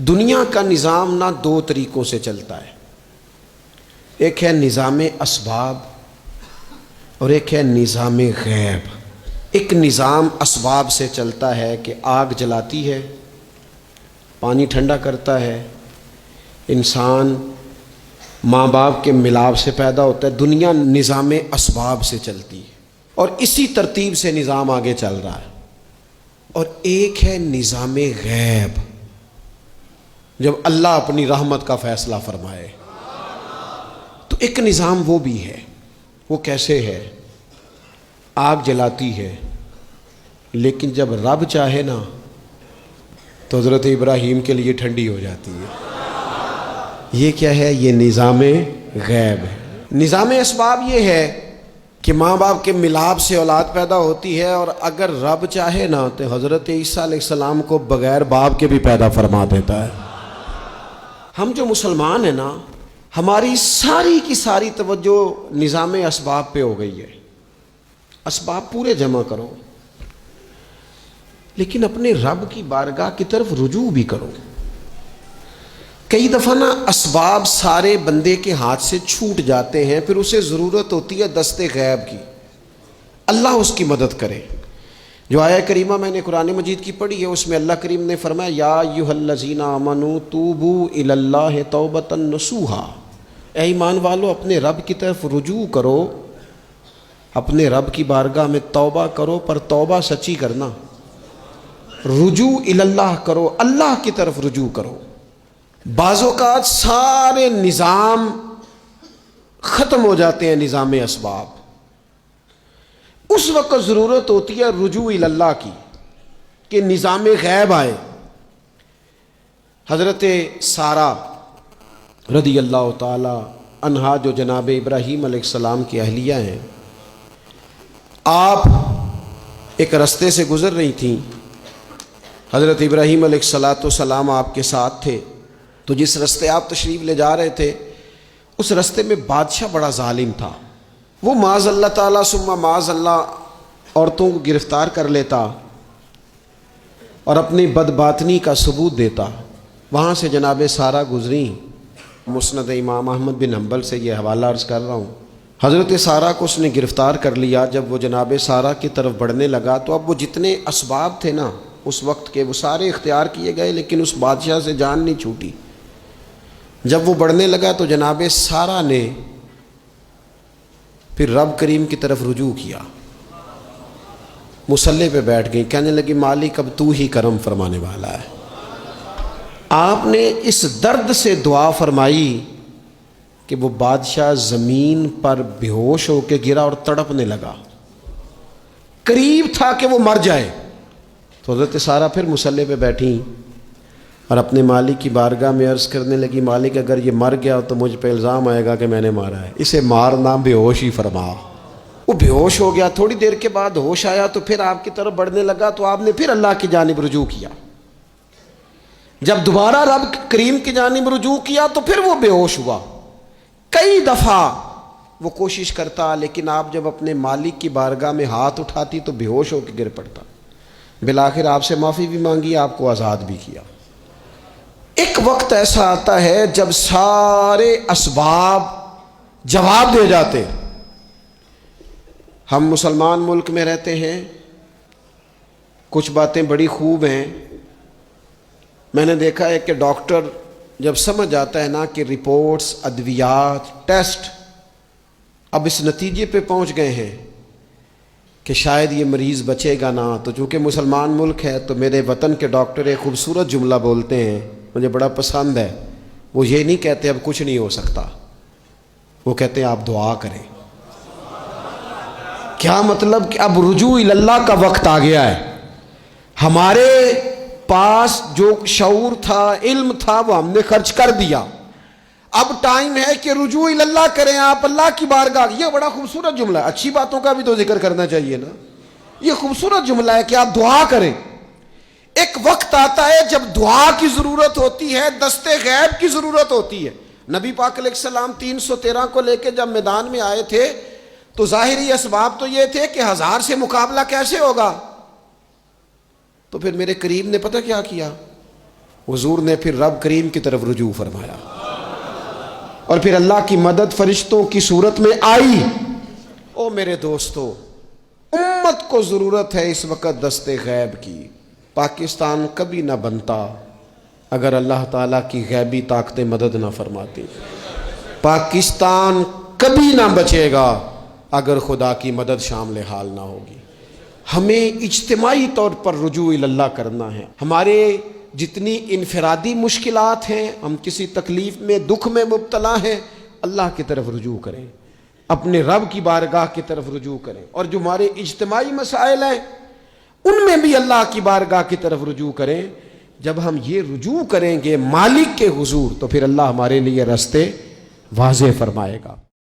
دنیا کا نظام نہ دو طریقوں سے چلتا ہے، ایک ہے نظام اسباب اور ایک ہے نظام غیب۔ ایک نظام اسباب سے چلتا ہے کہ آگ جلاتی ہے، پانی ٹھنڈا کرتا ہے، انسان ماں باپ کے ملاپ سے پیدا ہوتا ہے۔ دنیا نظام اسباب سے چلتی ہے اور اسی ترتیب سے نظام آگے چل رہا ہے۔ اور ایک ہے نظام غیب، جب اللہ اپنی رحمت کا فیصلہ فرمائے۔ تو ایک نظام وہ بھی ہے، وہ کیسے ہے؟ آگ جلاتی ہے، لیکن جب رب چاہے نا تو حضرت ابراہیم کے لیے ٹھنڈی ہو جاتی ہے۔ یہ کیا ہے؟ یہ نظام غیب ہے۔ نظام اسباب یہ ہے کہ ماں باپ کے ملاپ سے اولاد پیدا ہوتی ہے، اور اگر رب چاہے نا تو حضرت عیسیٰ علیہ السلام کو بغیر باپ کے بھی پیدا فرما دیتا ہے۔ ہم جو مسلمان ہیں نا، ہماری ساری کی ساری توجہ نظام اسباب پہ ہو گئی ہے۔ اسباب پورے جمع کرو، لیکن اپنے رب کی بارگاہ کی طرف رجوع بھی کرو۔ کئی دفعہ نا اسباب سارے بندے کے ہاتھ سے چھوٹ جاتے ہیں، پھر اسے ضرورت ہوتی ہے دست غیب کی، اللہ اس کی مدد کرے۔ جو آیہ کریمہ میں نے قرآن مجید کی پڑھی ہے، اس میں اللہ کریم نے فرمایا یا ایھا الذین آمنوا توبوا الی اللہ توبۃ نصوحا، اے ایمان والو اپنے رب کی طرف رجوع کرو، اپنے رب کی بارگاہ میں توبہ کرو، پر توبہ سچی کرنا، رجوع الی اللہ کرو، اللہ کی طرف رجوع کرو۔ بعض اوقات سارے نظام ختم ہو جاتے ہیں، نظام اسباب، اس وقت ضرورت ہوتی ہے رجوع الی اللہ کی، کہ نظام غیب آئے۔ حضرت سارہ رضی اللہ تعالی عنہا جو جناب ابراہیم علیہ السلام کی اہلیہ ہیں، آپ ایک رستے سے گزر رہی تھیں، حضرت ابراہیم علیہ السلام آپ کے ساتھ تھے، تو جس رستے آپ تشریف لے جا رہے تھے اس رستے میں بادشاہ بڑا ظالم تھا۔ وہ معاذ اللہ تعالیٰ ثم معاذ اللہ عورتوں کو گرفتار کر لیتا اور اپنی بدباطنی کا ثبوت دیتا۔ وہاں سے جناب سارہ گزری، مسند امام احمد بن حنبل سے یہ حوالہ عرض کر رہا ہوں۔ حضرت سارہ کو اس نے گرفتار کر لیا۔ جب وہ جناب سارہ کی طرف بڑھنے لگا تو اب وہ جتنے اسباب تھے نا اس وقت کے، وہ سارے اختیار کیے گئے، لیکن اس بادشاہ سے جان نہیں چھوٹی۔ جب وہ بڑھنے لگا تو جناب سارہ نے پھر رب کریم کی طرف رجوع کیا، مصلی پہ بیٹھ گئی، کہنے لگی مالک اب تو ہی کرم فرمانے والا ہے۔ آپ نے اس درد سے دعا فرمائی کہ وہ بادشاہ زمین پر بے ہوش ہو کے گرا اور تڑپنے لگا، قریب تھا کہ وہ مر جائے۔ تو حضرت سارہ پھر مصلی پہ بیٹھیں اور اپنے مالک کی بارگاہ میں عرض کرنے لگی مالک اگر یہ مر گیا تو مجھ پہ الزام آئے گا کہ میں نے مارا ہے، اسے مارنا بے ہوش ہی فرما۔ وہ بے ہوش ہو گیا، تھوڑی دیر کے بعد ہوش آیا تو پھر آپ کی طرف بڑھنے لگا، تو آپ نے پھر اللہ کی جانب رجوع کیا۔ جب دوبارہ رب کریم کی جانب رجوع کیا تو پھر وہ بے ہوش ہوا۔ کئی دفعہ وہ کوشش کرتا، لیکن آپ جب اپنے مالک کی بارگاہ میں ہاتھ اٹھاتی تو بے ہوش ہو کے گر پڑتا۔ بالآخر آپ سے معافی بھی مانگی، آپ کو آزاد بھی کیا۔ ایک وقت ایسا آتا ہے جب سارے اسباب جواب دے جاتے۔ ہم مسلمان ملک میں رہتے ہیں، کچھ باتیں بڑی خوب ہیں۔ میں نے دیکھا ہے کہ ڈاکٹر جب سمجھ آتا ہے نا کہ رپورٹس، ادویات، ٹیسٹ اب اس نتیجے پہ پہنچ گئے ہیں کہ شاید یہ مریض بچے گا نہ، تو چونکہ مسلمان ملک ہے تو میرے وطن کے ڈاکٹر ایک خوبصورت جملہ بولتے ہیں، مجھے بڑا پسند ہے۔ وہ یہ نہیں کہتے اب کچھ نہیں ہو سکتا، وہ کہتے ہیں آپ دعا کریں۔ کیا مطلب کہ اب رجوع الی اللہ کا وقت آ گیا ہے۔ ہمارے پاس جو شعور تھا، علم تھا، وہ ہم نے خرچ کر دیا۔ اب ٹائم ہے کہ رجوع الی اللہ کریں، آپ اللہ کی بارگاہ۔ یہ بڑا خوبصورت جملہ ہے، اچھی باتوں کا بھی تو ذکر کرنا چاہیے نا۔ یہ خوبصورت جملہ ہے کہ آپ دعا کریں۔ ایک وقت آتا ہے جب دعا کی ضرورت ہوتی ہے، دست غیب کی ضرورت ہوتی ہے۔ نبی پاک علیہ السلام 313 کو لے کے جب میدان میں آئے تھے تو ظاہری اسباب تو یہ تھے کہ 1000 سے مقابلہ کیسے ہوگا۔ تو پھر میرے قریب نے پتہ کیا کیا، حضور نے پھر رب کریم کی طرف رجوع فرمایا، اور پھر اللہ کی مدد فرشتوں کی صورت میں آئی۔ او میرے دوستو، امت کو ضرورت ہے اس وقت دست غیب کی۔ پاکستان کبھی نہ بنتا اگر اللہ تعالیٰ کی غیبی طاقتیں مدد نہ فرماتی۔ پاکستان کبھی نہ بچے گا اگر خدا کی مدد شامل حال نہ ہوگی۔ ہمیں اجتماعی طور پر رجوع اللہ کرنا ہے۔ ہمارے جتنی انفرادی مشکلات ہیں، ہم کسی تکلیف میں دکھ میں مبتلا ہیں، اللہ کی طرف رجوع کریں، اپنے رب کی بارگاہ کی طرف رجوع کریں، اور جو ہمارے اجتماعی مسائل ہیں ان میں بھی اللہ کی بارگاہ کی طرف رجوع کریں۔ جب ہم یہ رجوع کریں گے مالک کے حضور، تو پھر اللہ ہمارے لیے راستے واضح فرمائے گا۔